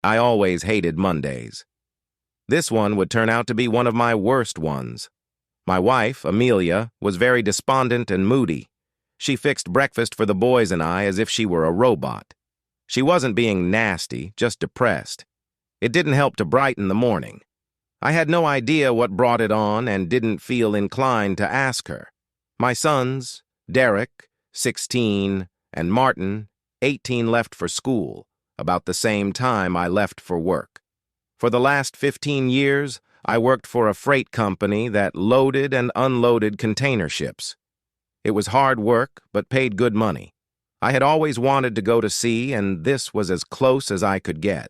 I always hated Mondays. This one would turn out to be one of my worst ones. My wife, Amelia, was very despondent and moody. She fixed breakfast for the boys and I as if she were a robot. She wasn't being nasty, just depressed. It didn't help to brighten the morning. I had no idea what brought it on and didn't feel inclined to ask her. My sons, Derek, 16, and Martin, 18, left for school, about the same time I left for work. For the last 15 years, I worked for a freight company that loaded and unloaded container ships. It was hard work, but paid good money. I had always wanted to go to sea, and this was as close as I could get.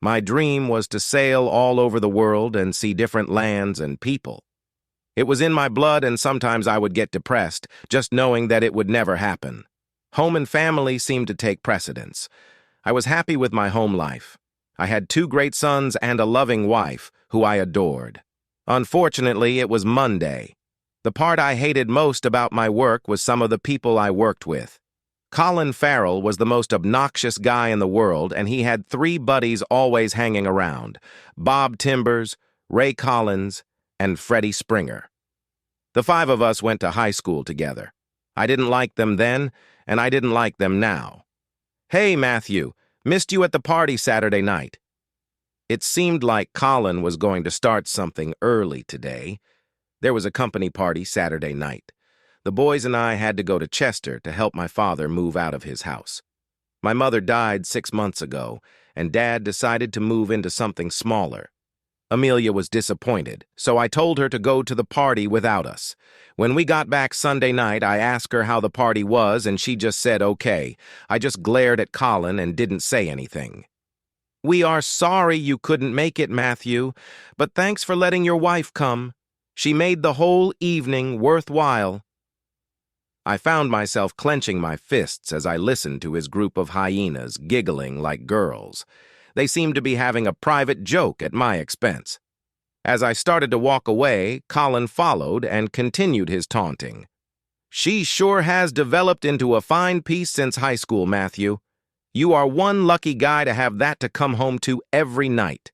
My dream was to sail all over the world and see different lands and people. It was in my blood, and sometimes I would get depressed, just knowing that it would never happen. Home and family seemed to take precedence. I was happy with my home life. I had 2 great sons and a loving wife, who I adored. Unfortunately, it was Monday. The part I hated most about my work was some of the people I worked with. Colin Farrell was the most obnoxious guy in the world, and he had 3 buddies always hanging around: Bob Timbers, Ray Collins, and Freddie Springer. The 5 of us went to high school together. I didn't like them then, and I didn't like them now. "Hey, Matthew, missed you at the party Saturday night." It seemed like Colin was going to start something early today. There was a company party Saturday night. The boys and I had to go to Chester to help my father move out of his house. My mother died 6 months ago, and Dad decided to move into something smaller. Amelia was disappointed, so I told her to go to the party without us. When we got back Sunday night, I asked her how the party was, and she just said okay. I just glared at Colin and didn't say anything. "We are sorry you couldn't make it, Matthew, but thanks for letting your wife come. She made the whole evening worthwhile." I found myself clenching my fists as I listened to his group of hyenas giggling like girls. They seemed to be having a private joke at my expense. As I started to walk away, Colin followed and continued his taunting. "She sure has developed into a fine piece since high school, Matthew. You are one lucky guy to have that to come home to every night."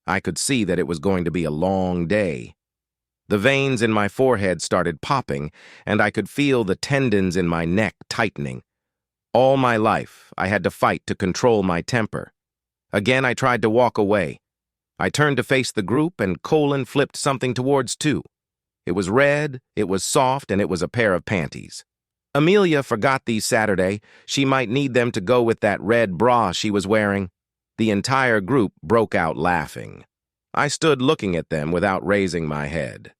I could see that it was going to be a long day. The veins in my forehead started popping, and I could feel the tendons in my neck tightening. All my life, I had to fight to control my temper. Again, I tried to walk away. I turned to face the group, and Colin flipped something towards 2. It was red, it was soft, and it was a pair of panties. Amelia forgot these Saturday. She might need them to go with that red bra she was wearing. The entire group broke out laughing. I stood looking at them without raising my head.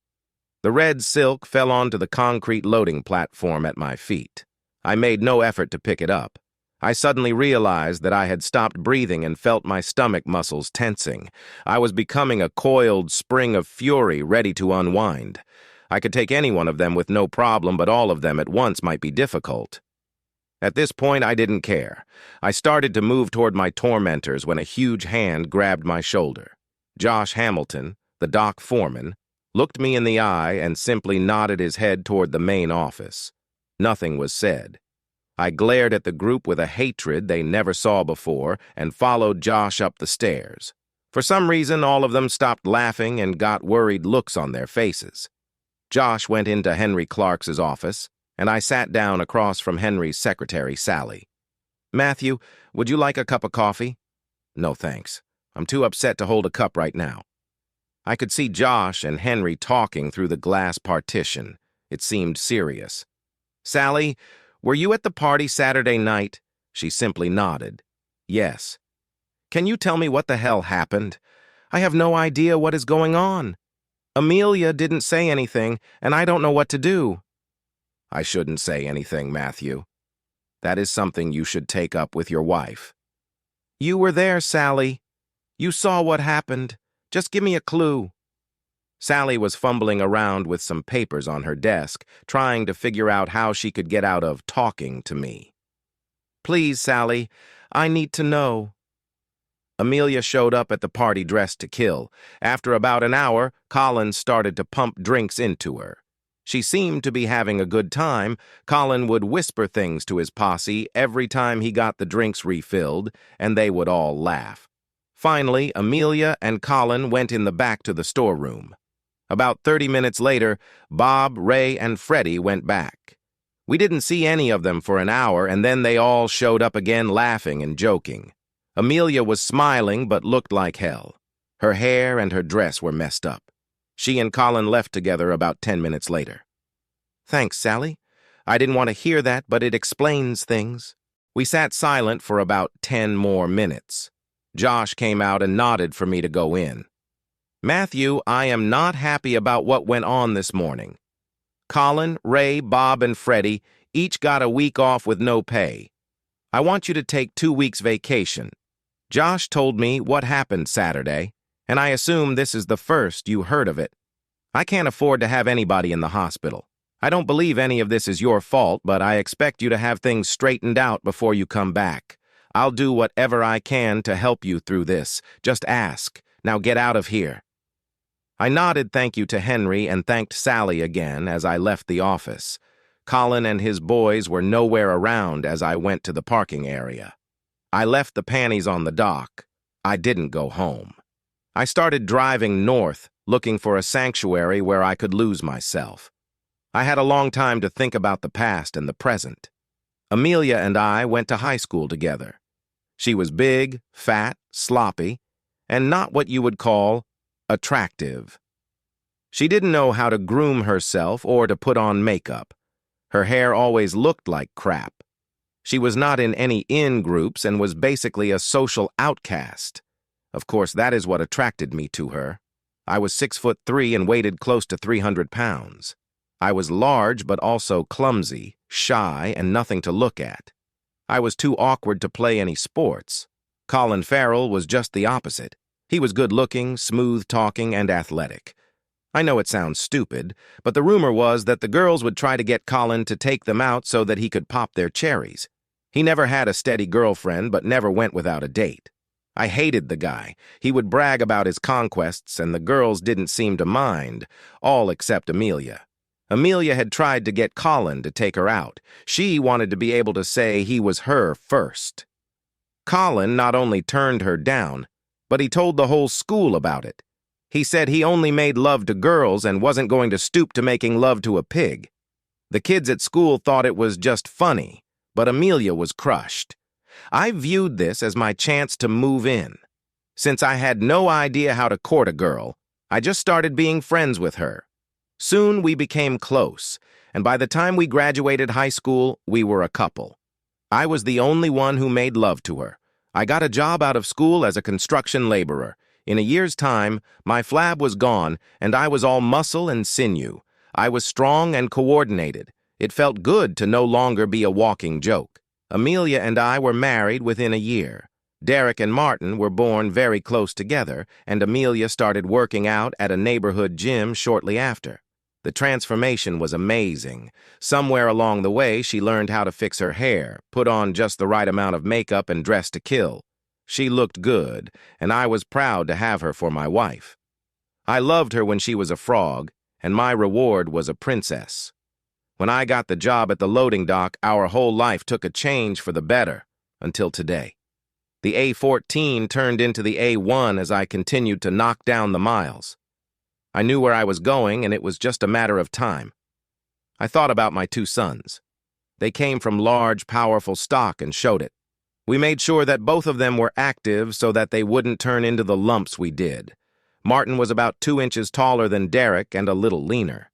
The red silk fell onto the concrete loading platform at my feet. I made no effort to pick it up. I suddenly realized that I had stopped breathing and felt my stomach muscles tensing. I was becoming a coiled spring of fury ready to unwind. I could take any one of them with no problem, but all of them at once might be difficult. At this point, I didn't care. I started to move toward my tormentors when a huge hand grabbed my shoulder. Josh Hamilton, the dock foreman, looked me in the eye and simply nodded his head toward the main office. Nothing was said. I glared at the group with a hatred they never saw before and followed Josh up the stairs. For some reason, all of them stopped laughing and got worried looks on their faces. Josh went into Henry Clark's office, and I sat down across from Henry's secretary, Sally. "Matthew, would you like a cup of coffee?" "No, thanks. I'm too upset to hold a cup right now." I could see Josh and Henry talking through the glass partition. It seemed serious. "Sally, were you at the party Saturday night?" She simply nodded. "Yes." "Can you tell me what the hell happened? I have no idea what is going on. Amelia didn't say anything, and I don't know what to do." "I shouldn't say anything, Matthew. That is something you should take up with your wife." "You were there, Sally. You saw what happened. Just give me a clue." Sally was fumbling around with some papers on her desk, trying to figure out how she could get out of talking to me. "Please, Sally, I need to know." Amelia showed up at the party dressed to kill. After about an hour, Colin started to pump drinks into her. She seemed to be having a good time. Colin would whisper things to his posse every time he got the drinks refilled, and they would all laugh. Finally, Amelia and Colin went in the back to the storeroom. About 30 minutes later, Bob, Ray, and Freddie went back. We didn't see any of them for an hour, and then they all showed up again laughing and joking. Amelia was smiling but looked like hell. Her hair and her dress were messed up. She and Colin left together about 10 minutes later. "Thanks, Sally. I didn't want to hear that, but it explains things." We sat silent for about 10 more minutes. Josh came out and nodded for me to go in. "Matthew, I am not happy about what went on this morning. Colin, Ray, Bob, and Freddie each got a week off with no pay. I want you to take 2 weeks vacation. Josh told me what happened Saturday, and I assume this is the first you heard of it. I can't afford to have anybody in the hospital. I don't believe any of this is your fault, but I expect you to have things straightened out before you come back. I'll do whatever I can to help you through this. Just ask. Now get out of here." I nodded thank you to Henry and thanked Sally again as I left the office. Colin and his boys were nowhere around as I went to the parking area. I left the panties on the dock. I didn't go home. I started driving north, looking for a sanctuary where I could lose myself. I had a long time to think about the past and the present. Amelia and I went to high school together. She was big, fat, sloppy, and not what you would call attractive. She didn't know how to groom herself or to put on makeup. Her hair always looked like crap. She was not in any in-groups and was basically a social outcast. Of course, that is what attracted me to her. I was 6'3" and weighed close to 300 pounds. I was large but also clumsy, shy, and nothing to look at. I was too awkward to play any sports. Colin Farrell was just the opposite. He was good-looking, smooth-talking, and athletic. I know it sounds stupid, but the rumor was that the girls would try to get Colin to take them out so that he could pop their cherries. He never had a steady girlfriend, but never went without a date. I hated the guy. He would brag about his conquests, and the girls didn't seem to mind, all except Amelia. Amelia had tried to get Colin to take her out. She wanted to be able to say he was her first. Colin not only turned her down, but he told the whole school about it. He said he only made love to girls and wasn't going to stoop to making love to a pig. The kids at school thought it was just funny, but Amelia was crushed. I viewed this as my chance to move in. Since I had no idea how to court a girl, I just started being friends with her. Soon we became close, and by the time we graduated high school, we were a couple. I was the only one who made love to her. I got a job out of school as a construction laborer. In a year's time, my flab was gone, and I was all muscle and sinew. I was strong and coordinated. It felt good to no longer be a walking joke. Amelia and I were married within a year. Derek and Martin were born very close together, and Amelia started working out at a neighborhood gym shortly after. The transformation was amazing. Somewhere along the way, she learned how to fix her hair, put on just the right amount of makeup, and dress to kill. She looked good, and I was proud to have her for my wife. I loved her when she was a frog, and my reward was a princess. When I got the job at the loading dock, our whole life took a change for the better, until today. The A14 turned into the A1 as I continued to knock down the miles. I knew where I was going, and it was just a matter of time. I thought about my 2 sons. They came from large, powerful stock and showed it. We made sure that both of them were active so that they wouldn't turn into the lumps we did. Martin was about 2 inches taller than Derek and a little leaner.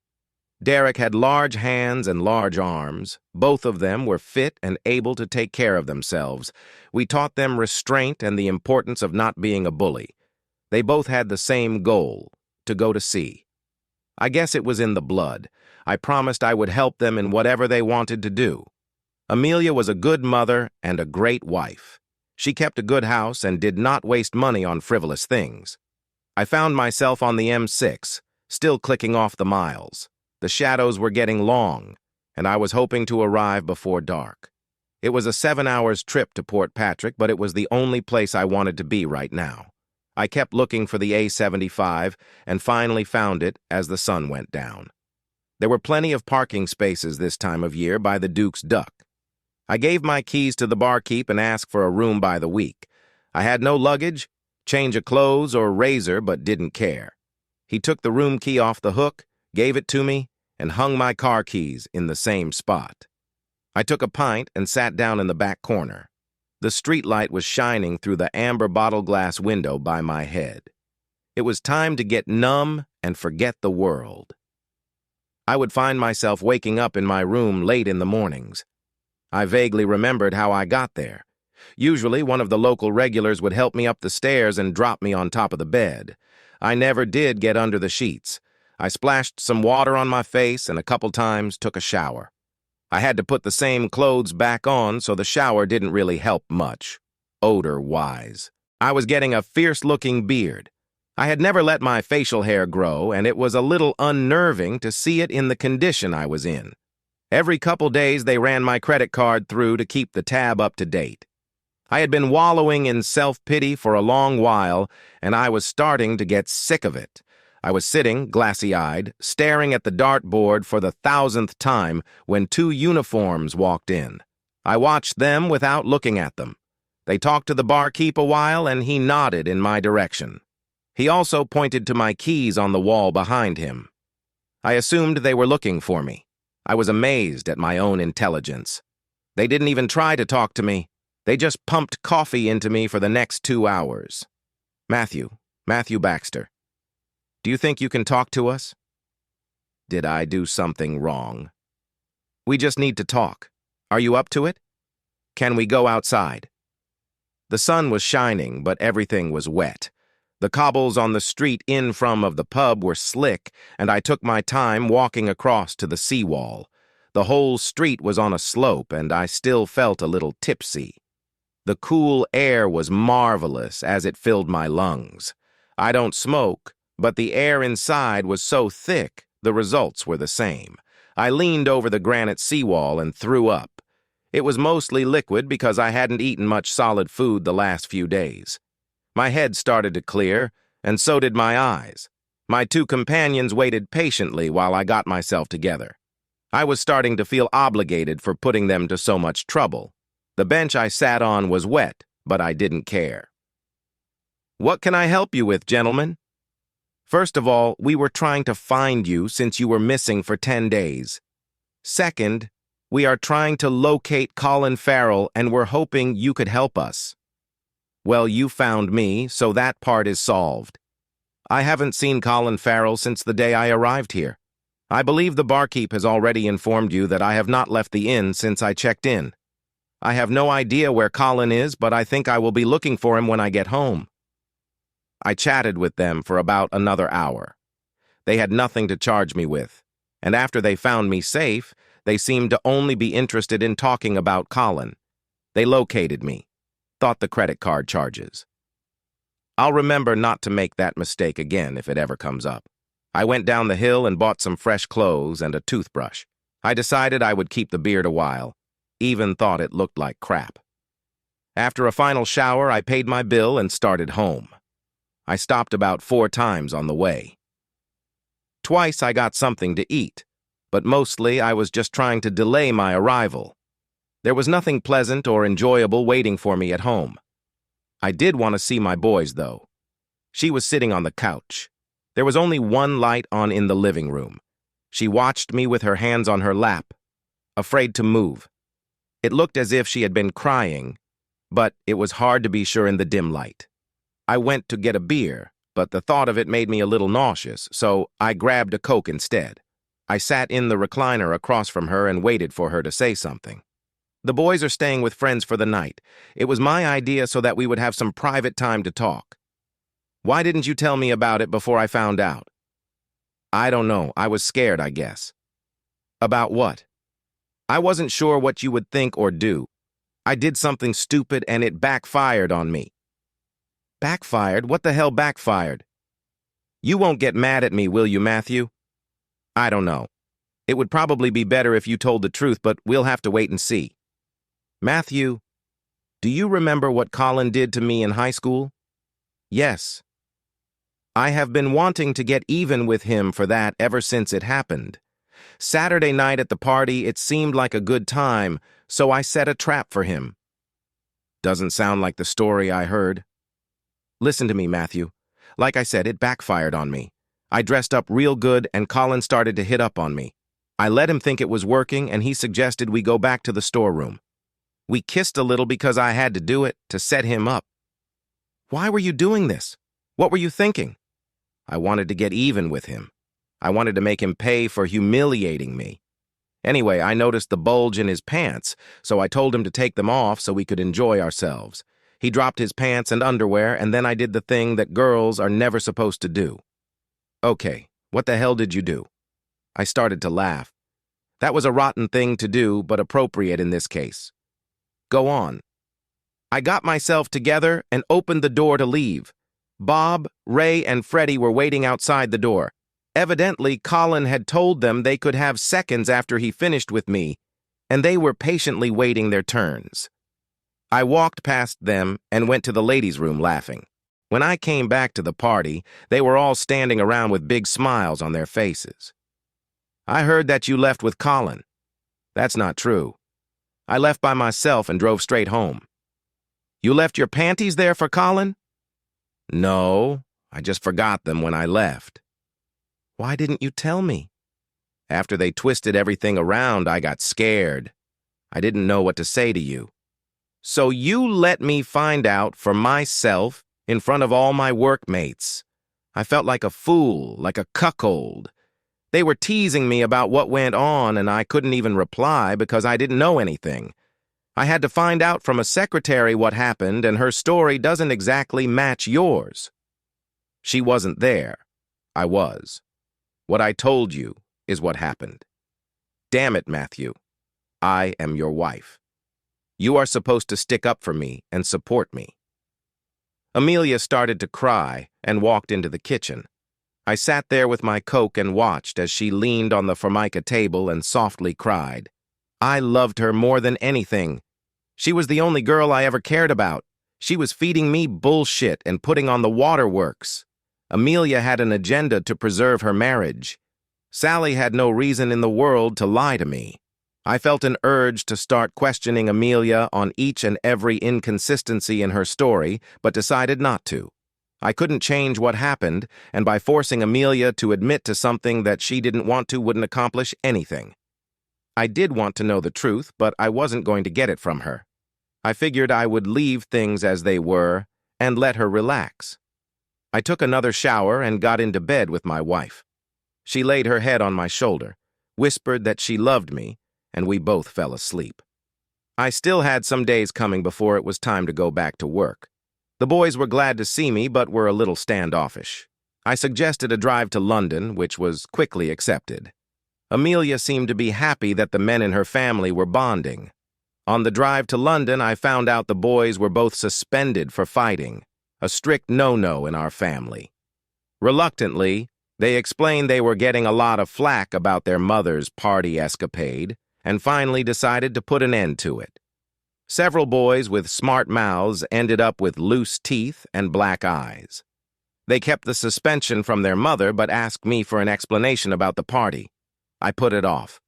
Derek had large hands and large arms. Both of them were fit and able to take care of themselves. We taught them restraint and the importance of not being a bully. They both had the same goal, to go to sea. I guess it was in the blood. I promised I would help them in whatever they wanted to do. Amelia was a good mother and a great wife. She kept a good house and did not waste money on frivolous things. I found myself on the M6, still clicking off the miles. The shadows were getting long, and I was hoping to arrive before dark. It was a 7-hour trip to Port Patrick, but it was the only place I wanted to be right now. I kept looking for the A75 and finally found it as the sun went down. There were plenty of parking spaces this time of year by the Duke's Duck. I gave my keys to the barkeep and asked for a room by the week. I had no luggage, change of clothes or razor, but didn't care. He took the room key off the hook, gave it to me, and hung my car keys in the same spot. I took a pint and sat down in the back corner. The streetlight was shining through the amber bottle glass window by my head. It was time to get numb and forget the world. I would find myself waking up in my room late in the mornings. I vaguely remembered how I got there. Usually, one of the local regulars would help me up the stairs and drop me on top of the bed. I never did get under the sheets. I splashed some water on my face and a couple times took a shower. I had to put the same clothes back on, so the shower didn't really help much, odor-wise. I was getting a fierce-looking beard. I had never let my facial hair grow, and it was a little unnerving to see it in the condition I was in. Every couple days they ran my credit card through to keep the tab up to date. I had been wallowing in self-pity for a long while, and I was starting to get sick of it. I was sitting, glassy-eyed, staring at the dartboard for the 1,000th time when two uniforms walked in. I watched them without looking at them. They talked to the barkeep a while, and he nodded in my direction. He also pointed to my keys on the wall behind him. I assumed they were looking for me. I was amazed at my own intelligence. They didn't even try to talk to me. They just pumped coffee into me for the next 2 hours. Matthew Baxter. Do you think you can talk to us? Did I do something wrong? We just need to talk. Are you up to it? Can we go outside? The sun was shining, but everything was wet. The cobbles on the street in from of the pub were slick, and I took my time walking across to the seawall. The whole street was on a slope, and I still felt a little tipsy. The cool air was marvelous as it filled my lungs. I don't smoke, but the air inside was so thick, the results were the same. I leaned over the granite seawall and threw up. It was mostly liquid because I hadn't eaten much solid food the last few days. My head started to clear, and so did my eyes. My two companions waited patiently while I got myself together. I was starting to feel obligated for putting them to so much trouble. The bench I sat on was wet, but I didn't care. What can I help you with, gentlemen? First of all, we were trying to find you since you were missing for 10 days. Second, we are trying to locate Colin Farrell and we're hoping you could help us. Well, you found me, so that part is solved. I haven't seen Colin Farrell since the day I arrived here. I believe the barkeep has already informed you that I have not left the inn since I checked in. I have no idea where Colin is, but I think I will be looking for him when I get home. I chatted with them for about another hour. They had nothing to charge me with, and after they found me safe, they seemed to only be interested in talking about Colin. They located me, thought the credit card charges. I'll remember not to make that mistake again if it ever comes up. I went down the hill and bought some fresh clothes and a toothbrush. I decided I would keep the beard a while, even thought it looked like crap. After a final shower, I paid my bill and started home. I stopped about 4 times on the way. Twice I got something to eat, but mostly I was just trying to delay my arrival. There was nothing pleasant or enjoyable waiting for me at home. I did want to see my boys, though. She was sitting on the couch. There was only one light on in the living room. She watched me with her hands on her lap, afraid to move. It looked as if she had been crying, but it was hard to be sure in the dim light. I went to get a beer, but the thought of it made me a little nauseous, so I grabbed a Coke instead. I sat in the recliner across from her and waited for her to say something. The boys are staying with friends for the night. It was my idea so that we would have some private time to talk. Why didn't you tell me about it before I found out? I don't know. I was scared, I guess. About what? I wasn't sure what you would think or do. I did something stupid and it backfired on me. Backfired? What the hell backfired? You won't get mad at me, will you, Matthew? I don't know. It would probably be better if you told the truth, but we'll have to wait and see. Matthew, do you remember what Colin did to me in high school? Yes. I have been wanting to get even with him for that ever since it happened. Saturday night at the party, it seemed like a good time, so I set a trap for him. Doesn't sound like the story I heard. Listen to me, Matthew. Like I said, it backfired on me. I dressed up real good and Colin started to hit up on me. I let him think it was working and he suggested we go back to the storeroom. We kissed a little because I had to do it to set him up. Why were you doing this? What were you thinking? I wanted to get even with him. I wanted to make him pay for humiliating me. Anyway, I noticed the bulge in his pants, so I told him to take them off so we could enjoy ourselves. He dropped his pants and underwear, and then I did the thing that girls are never supposed to do. Okay, what the hell did you do? I started to laugh. That was a rotten thing to do, but appropriate in this case. Go on. I got myself together and opened the door to leave. Bob, Ray, and Freddie were waiting outside the door. Evidently, Colin had told them they could have seconds after he finished with me, and they were patiently waiting their turns. I walked past them and went to the ladies' room laughing. When I came back to the party, they were all standing around with big smiles on their faces. I heard that you left with Colin. That's not true. I left by myself and drove straight home. You left your panties there for Colin? No, I just forgot them when I left. Why didn't you tell me? After they twisted everything around, I got scared. I didn't know what to say to you. So you let me find out for myself in front of all my workmates. I felt like a fool, like a cuckold. They were teasing me about what went on, and I couldn't even reply because I didn't know anything. I had to find out from a secretary what happened, and her story doesn't exactly match yours. She wasn't there. I was. What I told you is what happened. Damn it, Matthew. I am your wife. You are supposed to stick up for me and support me. Amelia started to cry and walked into the kitchen. I sat there with my Coke and watched as she leaned on the Formica table and softly cried. I loved her more than anything. She was the only girl I ever cared about. She was feeding me bullshit and putting on the waterworks. Amelia had an agenda to preserve her marriage. Sally had no reason in the world to lie to me. I felt an urge to start questioning Amelia on each and every inconsistency in her story, but decided not to. I couldn't change what happened, and by forcing Amelia to admit to something that she didn't want to wouldn't accomplish anything. I did want to know the truth, but I wasn't going to get it from her. I figured I would leave things as they were and let her relax. I took another shower and got into bed with my wife. She laid her head on my shoulder, whispered that she loved me, and we both fell asleep. I still had some days coming before it was time to go back to work. The boys were glad to see me, but were a little standoffish. I suggested a drive to London, which was quickly accepted. Amelia seemed to be happy that the men in her family were bonding. On the drive to London, I found out the boys were both suspended for fighting, a strict no-no in our family. Reluctantly, they explained they were getting a lot of flack about their mother's party escapade, and finally decided to put an end to it. Several boys with smart mouths ended up with loose teeth and black eyes. They kept the suspension from their mother but asked me for an explanation about the party. I put it off.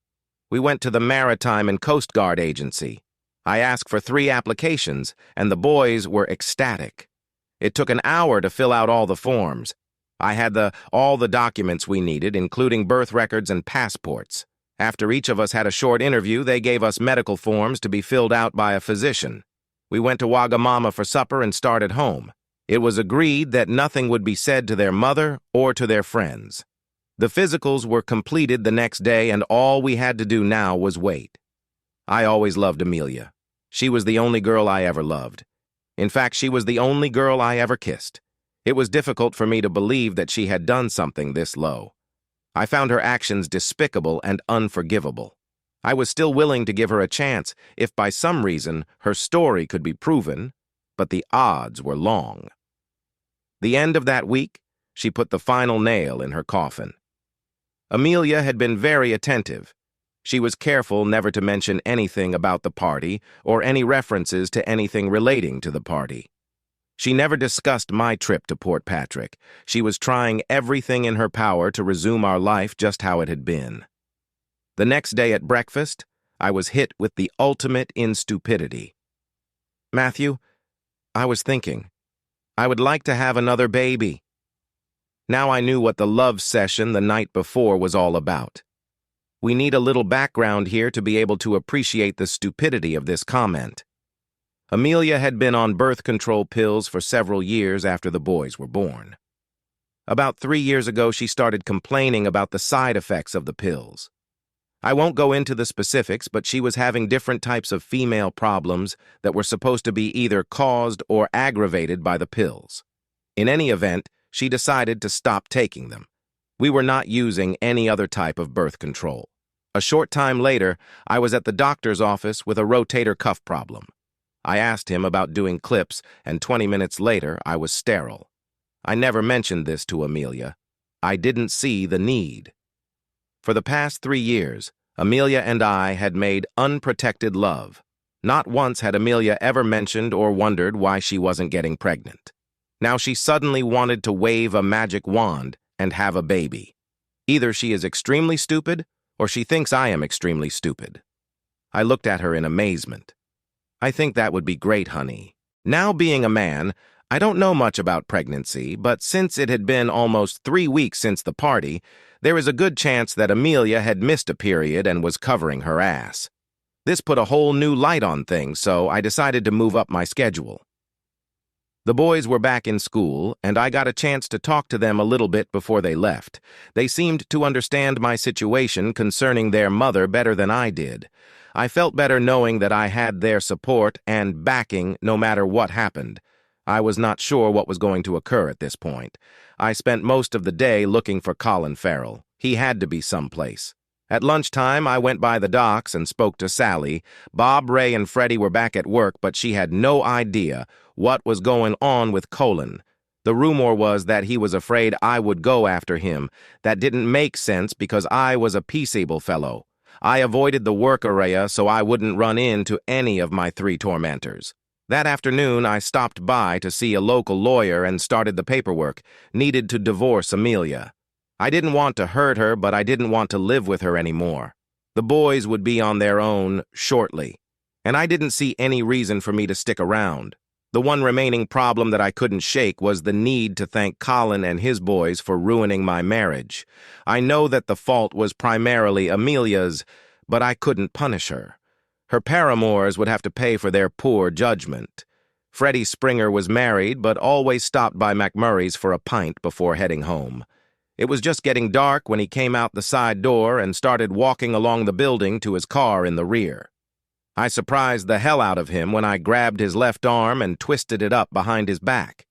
We went to the Maritime and Coast Guard Agency. I asked for 3 applications, and the boys were ecstatic. It took an hour to fill out all the forms. I had all the documents we needed, including birth records and passports. After each of us had a short interview, they gave us medical forms to be filled out by a physician. We went to Wagamama for supper and started home. It was agreed that nothing would be said to their mother or to their friends. The physicals were completed the next day, and all we had to do now was wait. I always loved Amelia. She was the only girl I ever loved. In fact, she was the only girl I ever kissed. It was difficult for me to believe that she had done something this low. I found her actions despicable and unforgivable. I was still willing to give her a chance if by some reason her story could be proven, but the odds were long. The end of that week, she put the final nail in her coffin. Amelia had been very attentive. She was careful never to mention anything about the party or any references to anything relating to the party. She never discussed my trip to Port Patrick. She was trying everything in her power to resume our life just how it had been. The next day at breakfast, I was hit with the ultimate in stupidity. Matthew, I was thinking. I would like to have another baby. Now I knew what the love session the night before was all about. We need a little background here to be able to appreciate the stupidity of this comment. Amelia had been on birth control pills for several years after the boys were born. About 3 years ago, she started complaining about the side effects of the pills. I won't go into the specifics, but she was having different types of female problems that were supposed to be either caused or aggravated by the pills. In any event, she decided to stop taking them. We were not using any other type of birth control. A short time later, I was at the doctor's office with a rotator cuff problem. I asked him about doing clips, and 20 minutes later, I was sterile. I never mentioned this to Amelia. I didn't see the need. For the past 3 years, Amelia and I had made unprotected love. Not once had Amelia ever mentioned or wondered why she wasn't getting pregnant. Now she suddenly wanted to wave a magic wand and have a baby. Either she is extremely stupid, or she thinks I am extremely stupid. I looked at her in amazement. I think that would be great, honey. Now being a man, I don't know much about pregnancy, but since it had been almost 3 weeks since the party, there is a good chance that Amelia had missed a period and was covering her ass. This put a whole new light on things, so I decided to move up my schedule. The boys were back in school, and I got a chance to talk to them a little bit before they left. They seemed to understand my situation concerning their mother better than I did. I felt better knowing that I had their support and backing no matter what happened. I was not sure what was going to occur at this point. I spent most of the day looking for Colin Farrell. He had to be someplace. At lunchtime, I went by the docks and spoke to Sally. Bob, Ray, and Freddie were back at work, but she had no idea what was going on with Colin. The rumor was that he was afraid I would go after him. That didn't make sense because I was a peaceable fellow. I avoided the work area so I wouldn't run into any of my 3 tormentors. That afternoon, I stopped by to see a local lawyer and started the paperwork, needed to divorce Amelia. I didn't want to hurt her, but I didn't want to live with her anymore. The boys would be on their own shortly, and I didn't see any reason for me to stick around. The one remaining problem that I couldn't shake was the need to thank Colin and his boys for ruining my marriage. I know that the fault was primarily Amelia's, but I couldn't punish her. Her paramours would have to pay for their poor judgment. Freddie Springer was married, but always stopped by McMurray's for a pint before heading home. It was just getting dark when he came out the side door and started walking along the building to his car in the rear. I surprised the hell out of him when I grabbed his left arm and twisted it up behind his back.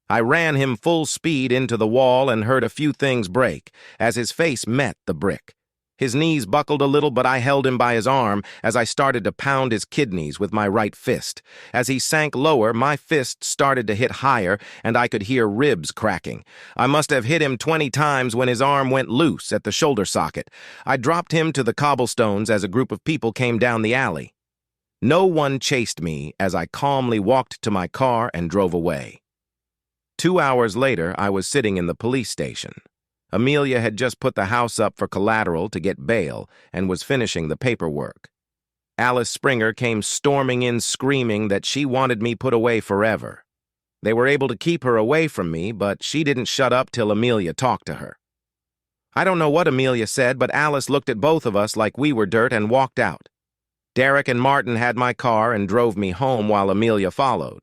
I ran him full speed into the wall and heard a few things break as his face met the brick. His knees buckled a little, but I held him by his arm as I started to pound his kidneys with my right fist. As he sank lower, my fist started to hit higher, and I could hear ribs cracking. I must have hit him 20 times when his arm went loose at the shoulder socket. I dropped him to the cobblestones as a group of people came down the alley. No one chased me as I calmly walked to my car and drove away. 2 hours later, I was sitting in the police station. Amelia had just put the house up for collateral to get bail and was finishing the paperwork. Alice Springer came storming in screaming that she wanted me put away forever. They were able to keep her away from me, but she didn't shut up till Amelia talked to her. I don't know what Amelia said, but Alice looked at both of us like we were dirt and walked out. Derek and Martin had my car and drove me home while Amelia followed.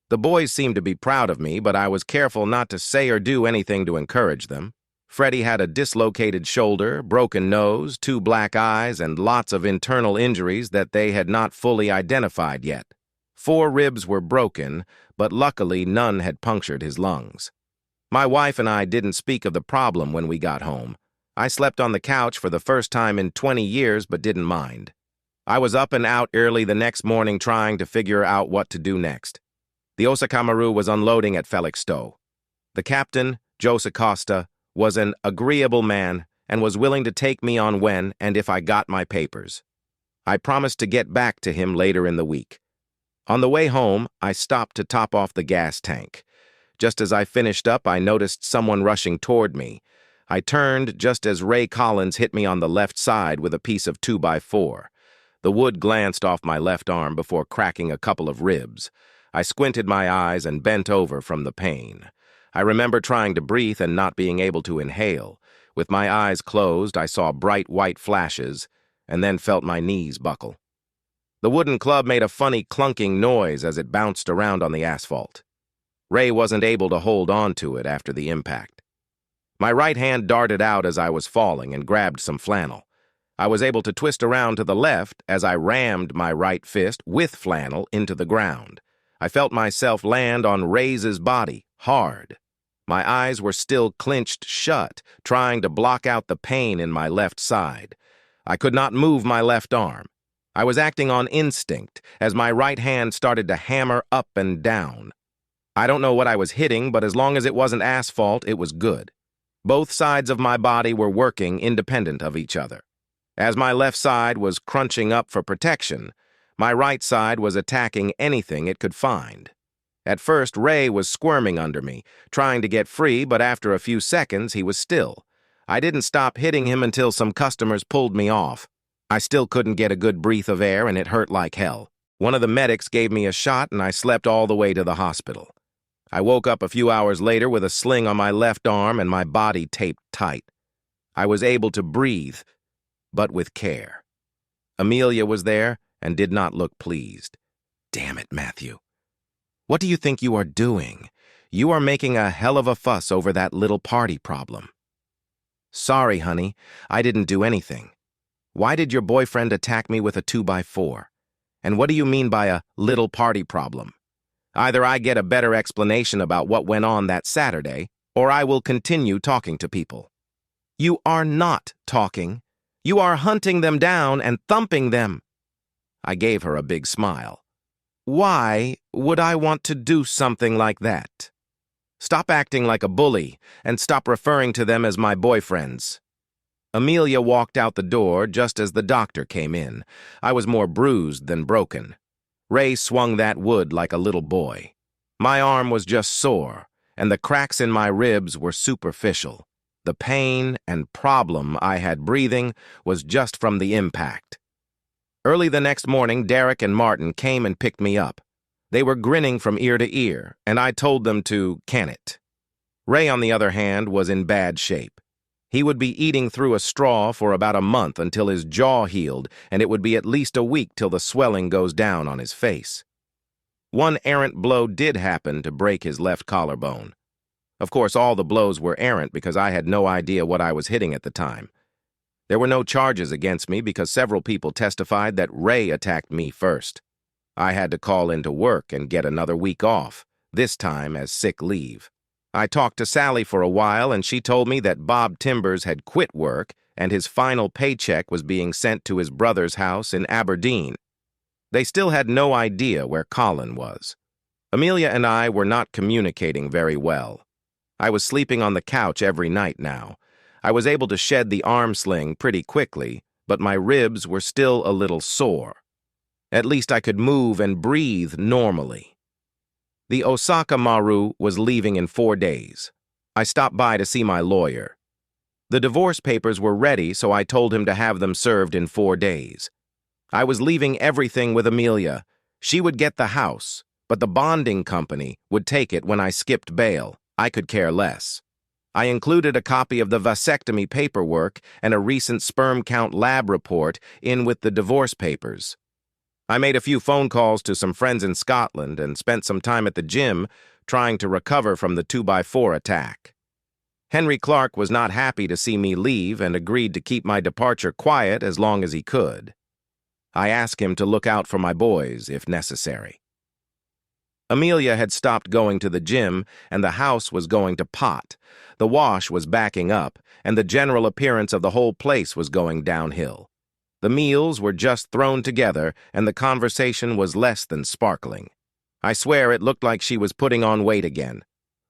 The boys seemed to be proud of me, but I was careful not to say or do anything to encourage them. Freddie had a dislocated shoulder, broken nose, 2 black eyes, and lots of internal injuries that they had not fully identified yet. 4 ribs were broken, but luckily none had punctured his lungs. My wife and I didn't speak of the problem when we got home. I slept on the couch for the first time in 20 years but didn't mind. I was up and out early the next morning trying to figure out what to do next. The Osakamaru was unloading at Felixstowe. The captain, Jose Costa, was an agreeable man and was willing to take me on when and if I got my papers. I promised to get back to him later in the week. On the way home, I stopped to top off the gas tank. Just as I finished up, I noticed someone rushing toward me. I turned just as Ray Collins hit me on the left side with a piece of 2x4. The wood glanced off my left arm before cracking a couple of ribs. I squinted my eyes and bent over from the pain. I remember trying to breathe and not being able to inhale. With my eyes closed, I saw bright white flashes and then felt my knees buckle. The wooden club made a funny clunking noise as it bounced around on the asphalt. Ray wasn't able to hold on to it after the impact. My right hand darted out as I was falling and grabbed some flannel. I was able to twist around to the left as I rammed my right fist with flannel into the ground. I felt myself land on Ray's body, hard. My eyes were still clenched shut, trying to block out the pain in my left side. I could not move my left arm. I was acting on instinct as my right hand started to hammer up and down. I don't know what I was hitting, but as long as it wasn't asphalt, it was good. Both sides of my body were working independent of each other. As my left side was crunching up for protection, my right side was attacking anything it could find. At first, Ray was squirming under me, trying to get free, but after a few seconds, he was still. I didn't stop hitting him until some customers pulled me off. I still couldn't get a good breath of air, and it hurt like hell. One of the medics gave me a shot, and I slept all the way to the hospital. I woke up a few hours later with a sling on my left arm and my body taped tight. I was able to breathe, but with care. Amelia was there and did not look pleased. Damn it, Matthew. What do you think you are doing? You are making a hell of a fuss over that little party problem. Sorry, honey, I didn't do anything. Why did your boyfriend attack me with a 2x4? And what do you mean by a little party problem? Either I get a better explanation about what went on that Saturday, or I will continue talking to people. You are not talking. You are hunting them down and thumping them. I gave her a big smile. Why would I want to do something like that? Stop acting like a bully and stop referring to them as my boyfriends. Amelia walked out the door just as the doctor came in. I was more bruised than broken. Ray swung that wood like a little boy. My arm was just sore, and the cracks in my ribs were superficial. The pain and problem I had breathing was just from the impact. Early the next morning, Derek and Martin came and picked me up. They were grinning from ear to ear, and I told them to can it. Ray, on the other hand, was in bad shape. He would be eating through a straw for about a month until his jaw healed, and it would be at least a week till the swelling goes down on his face. One errant blow did happen to break his left collarbone. Of course, all the blows were errant because I had no idea what I was hitting at the time. There were no charges against me because several people testified that Ray attacked me first. I had to call into work and get another week off, this time as sick leave. I talked to Sally for a while, and she told me that Bob Timbers had quit work and his final paycheck was being sent to his brother's house in Aberdeen. They still had no idea where Colin was. Amelia and I were not communicating very well. I was sleeping on the couch every night now. I was able to shed the arm sling pretty quickly, but my ribs were still a little sore. At least I could move and breathe normally. The Osaka Maru was leaving in 4 days. I stopped by to see my lawyer. The divorce papers were ready, so I told him to have them served in 4 days. I was leaving everything with Amelia. She would get the house, but the bonding company would take it when I skipped bail. I could care less. I included a copy of the vasectomy paperwork and a recent sperm count lab report in with the divorce papers. I made a few phone calls to some friends in Scotland and spent some time at the gym trying to recover from the 2x4 attack. Henry Clark was not happy to see me leave and agreed to keep my departure quiet as long as he could. I asked him to look out for my boys if necessary. Amelia had stopped going to the gym and the house was going to pot. The wash was backing up and the general appearance of the whole place was going downhill. The meals were just thrown together, and the conversation was less than sparkling. I swear it looked like she was putting on weight again.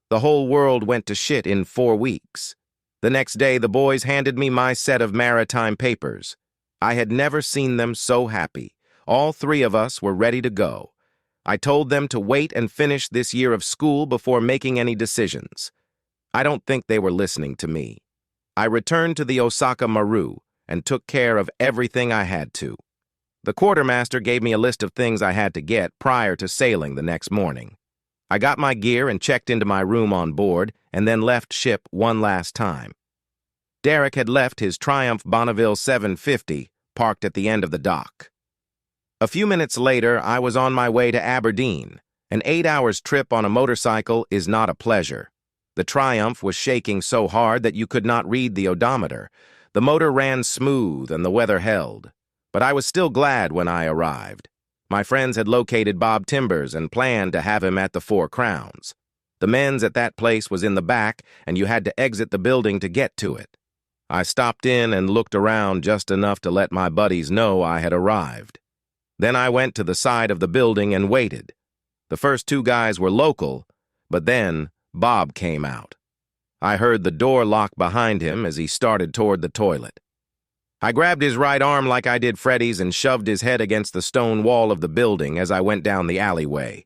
The whole world went to shit in 4 weeks. The next day, the boys handed me my set of maritime papers. I had never seen them so happy. All 3 of us were ready to go. I told them to wait and finish this year of school before making any decisions. I don't think they were listening to me. I returned to the Osaka Maru and took care of everything I had to. The quartermaster gave me a list of things I had to get prior to sailing the next morning. I got my gear and checked into my room on board, and then left ship one last time. Derek had left his Triumph Bonneville 750 parked at the end of the dock. A few minutes later, I was on my way to Aberdeen. An 8 hour trip on a motorcycle is not a pleasure. The Triumph was shaking so hard that you could not read the odometer. The motor ran smooth and the weather held. But I was still glad when I arrived. My friends had located Bob Timbers and planned to have him at the Four Crowns. The men's at that place was in the back, and you had to exit the building to get to it. I stopped in and looked around just enough to let my buddies know I had arrived. Then I went to the side of the building and waited. The first two guys were local, but then Bob came out. I heard the door lock behind him as he started toward the toilet. I grabbed his right arm like I did Freddy's and shoved his head against the stone wall of the building as I went down the alleyway.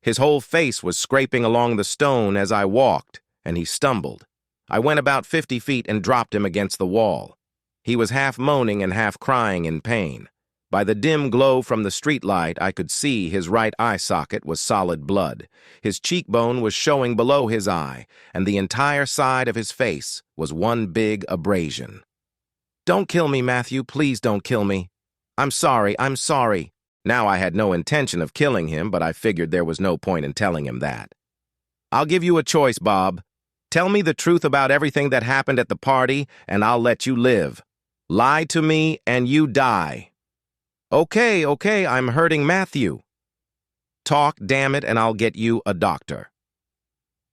His whole face was scraping along the stone as I walked, and he stumbled. I went about 50 feet and dropped him against the wall. He was half moaning and half crying in pain. By the dim glow from the streetlight, I could see his right eye socket was solid blood. His cheekbone was showing below his eye, and the entire side of his face was one big abrasion. "Don't kill me, Matthew. Please don't kill me. I'm sorry. Now I had no intention of killing him, but I figured there was no point in telling him that. "I'll give you a choice, Bob. Tell me the truth about everything that happened at the party, and I'll let you live. Lie to me, and you die." Okay, I'm hurting Matthew." "Talk, damn it, and I'll get you a doctor."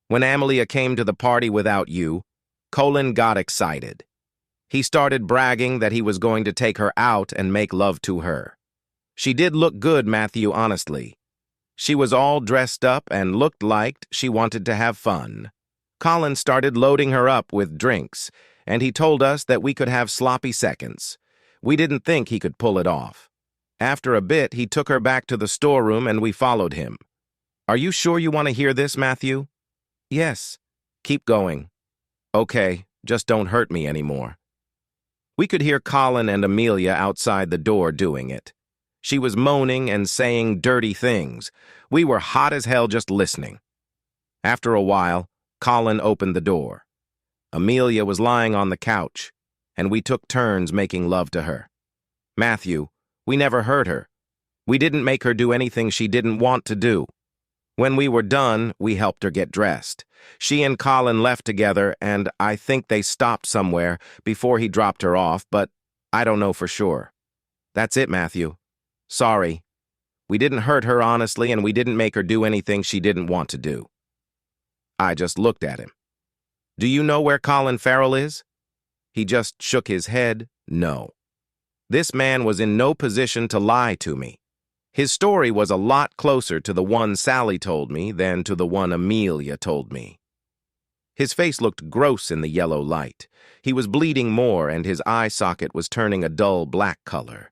When Amelia came to the party without you, Colin got excited. He started bragging that he was going to take her out and make love to her. She did look good, Matthew, honestly. She was all dressed up and looked like she wanted to have fun. Colin started loading her up with drinks, and he told us that we could have sloppy seconds. We didn't think he could pull it off. After a bit, he took her back to the storeroom and we followed him. "Are you sure you want to hear this, Matthew?" "Yes." "Keep going." "Okay, just don't hurt me anymore." We could hear Colin and Amelia outside the door doing it. She was moaning and saying dirty things. We were hot as hell just listening. After a while, Colin opened the door. Amelia was lying on the couch, and we took turns making love to her. "Matthew, we never hurt her. We didn't make her do anything she didn't want to do. When we were done, we helped her get dressed. She and Colin left together, and I think they stopped somewhere before he dropped her off, but I don't know for sure. That's it, Matthew. Sorry. We didn't hurt her honestly, and we didn't make her do anything she didn't want to do." I just looked at him. "Do you know where Colin Farrell is?" He just shook his head, no. This man was in no position to lie to me. His story was a lot closer to the one Sally told me than to the one Amelia told me. His face looked gross in the yellow light. He was bleeding more, and his eye socket was turning a dull black color.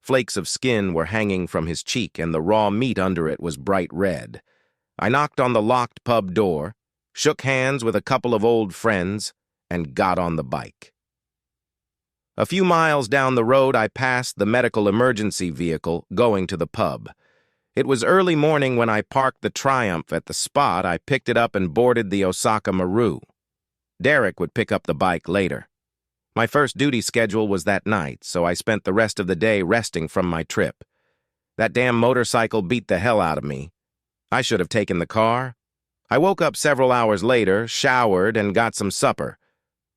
Flakes of skin were hanging from his cheek, and the raw meat under it was bright red. I knocked on the locked pub door, shook hands with a couple of old friends, and got on the bike. A few miles down the road, I passed the medical emergency vehicle going to the pub. It was early morning when I parked the Triumph at the spot. I picked it up and boarded the Osaka Maru. Derek would pick up the bike later. My first duty schedule was that night, so I spent the rest of the day resting from my trip. That damn motorcycle beat the hell out of me. I should have taken the car. I woke up several hours later, showered, and got some supper.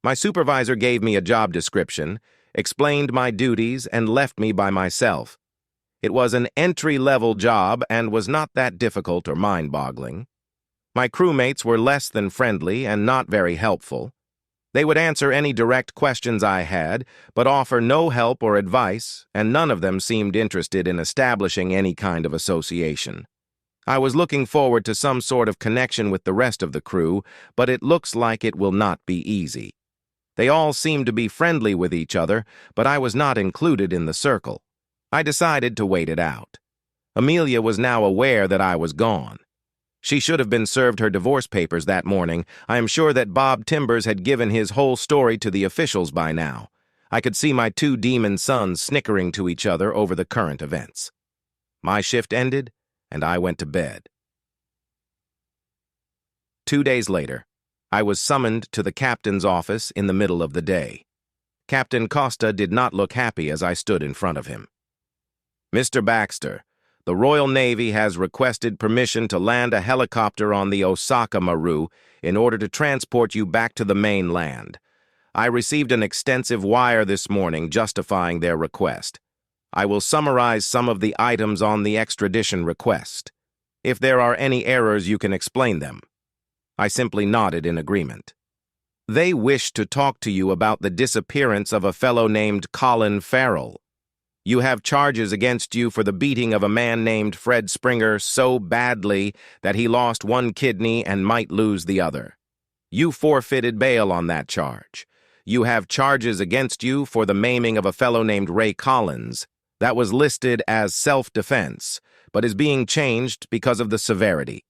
My supervisor gave me a job description, explained my duties, and left me by myself. It was an entry-level job and was not that difficult or mind-boggling. My crewmates were less than friendly and not very helpful. They would answer any direct questions I had, but offer no help or advice, and none of them seemed interested in establishing any kind of association. I was looking forward to some sort of connection with the rest of the crew, but it looks like it will not be easy. They all seemed to be friendly with each other, but I was not included in the circle. I decided to wait it out. Amelia was now aware that I was gone. She should have been served her divorce papers that morning. I am sure that Bob Timbers had given his whole story to the officials by now. I could see my two demon sons snickering to each other over the current events. My shift ended, and I went to bed. 2 days later, I was summoned to the captain's office in the middle of the day. Captain Costa did not look happy as I stood in front of him. "Mr. Baxter, the Royal Navy has requested permission to land a helicopter on the Osaka Maru in order to transport you back to the mainland. I received an extensive wire this morning justifying their request. I will summarize some of the items on the extradition request. If there are any errors, you can explain them." I simply nodded in agreement. "They wish to talk to you about the disappearance of a fellow named Colin Farrell. You have charges against you for the beating of a man named Fred Springer so badly that he lost one kidney and might lose the other. You forfeited bail on that charge. You have charges against you for the maiming of a fellow named Ray Collins. That was listed as self-defense, but is being changed because of the severity.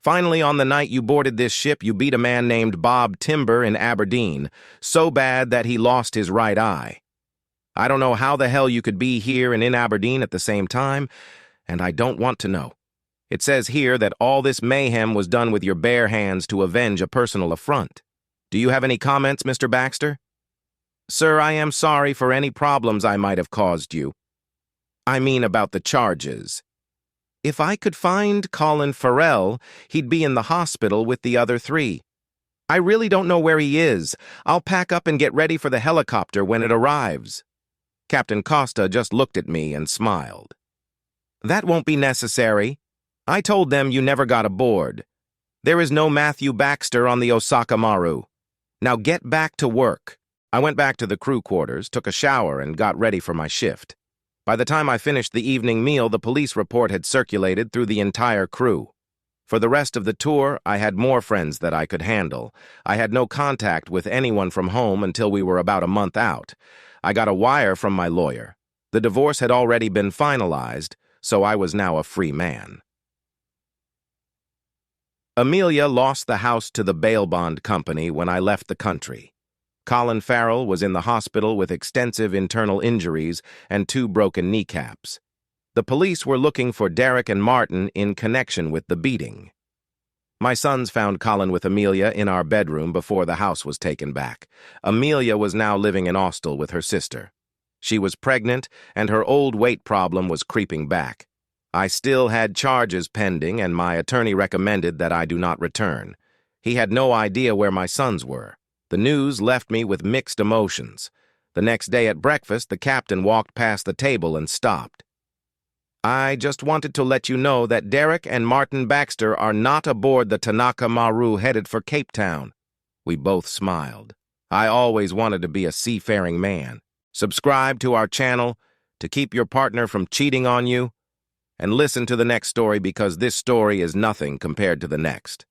Finally, on the night you boarded this ship, you beat a man named Bob Timber in Aberdeen, so bad that he lost his right eye. I don't know how the hell you could be here and in Aberdeen at the same time, and I don't want to know. It says here that all this mayhem was done with your bare hands to avenge a personal affront. Do you have any comments, Mr. Baxter?" "Sir, I am sorry for any problems I might have caused you. I mean about the charges. If I could find Colin Farrell, he'd be in the hospital with the other three. I really don't know where he is. I'll pack up and get ready for the helicopter when it arrives." Captain Costa just looked at me and smiled. "That won't be necessary. I told them you never got aboard. There is no Matthew Baxter on the Osaka Maru. Now get back to work." I went back to the crew quarters, took a shower, and got ready for my shift. By the time I finished the evening meal, the police report had circulated through the entire crew. For the rest of the tour, I had more friends that I could handle. I had no contact with anyone from home until we were about a month out. I got a wire from my lawyer. The divorce had already been finalized, so I was now a free man. Amelia lost the house to the bail bond company when I left the country. Colin Farrell was in the hospital with extensive internal injuries and 2 broken kneecaps. The police were looking for Derek and Martin in connection with the beating. My sons found Colin with Amelia in our bedroom before the house was taken back. Amelia was now living in Austell with her sister. She was pregnant, and her old weight problem was creeping back. I still had charges pending, and my attorney recommended that I do not return. He had no idea where my sons were. The news left me with mixed emotions. The next day at breakfast, the captain walked past the table and stopped. "I just wanted to let you know that Derek and Martin Baxter are not aboard the Tanaka Maru headed for Cape Town." We both smiled. I always wanted to be a seafaring man. Subscribe to our channel to keep your partner from cheating on you, and listen to the next story because this story is nothing compared to the next.